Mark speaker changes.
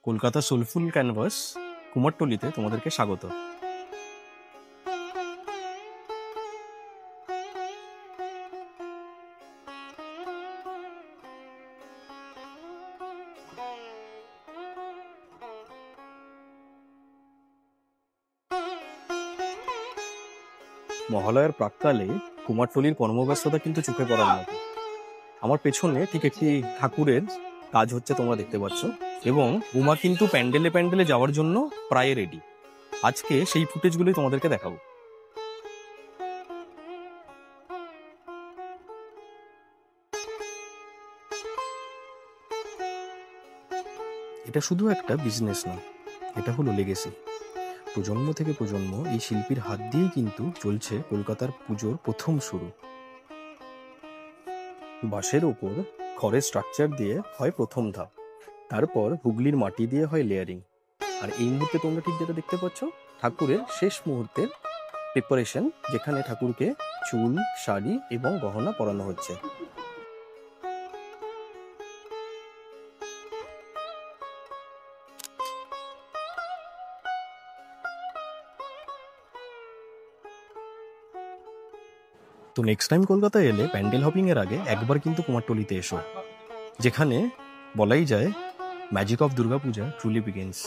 Speaker 1: Kolkata soulful canvas কুমারটুলিতে তোমাদেরকে স্বাগত। মহালয়ার প্রাক্কালে কুমারটুলির কর্মব্যস্ততা কিন্তু চোখে পড়ার মতো। আমার পেছনে ঠিক একটি ঠাকুরের কাজ হচ্ছে, তোমরা দেখতে পাচ্ছ, এবং উমা কিন্তু প্যান্ডেলে প্যান্ডেলে যাওয়ার জন্য প্রায় রেডি। আজকে সেই ফুটেজগুলোই তোমাদেরকে দেখাবো। এটা শুধু একটা বিজনেস না, এটা হলো লেগেসি। প্রজন্ম থেকে প্রজন্ম এই শিল্পীর হাত দিয়েই কিন্তু চলছে কলকাতার পুজোর প্রথম শুরু। বাঁশের ওপর খড়ের স্ট্রাকচার দিয়ে হয় প্রথম ধাপ, তারপর হুগলির মাটি দিয়ে হয় লেয়ারিং, আর এই মুহূর্তে তোমরা ঠিক যেটা দেখতে পাচ্ছ, ঠাকুরের শেষ মুহূর্তের প্রিপারেশন, যেখানে ঠাকুরকে চুল, শাড়ি এবং গহনা পরানো হচ্ছে। তো নেক্সট টাইম কলকাতায় এলে প্যান্ডেল হপিং এর আগে একবার কিন্তু কুমারটুলিতে এসো, যেখানে বলাই যায় magic of Durga Puja truly begins.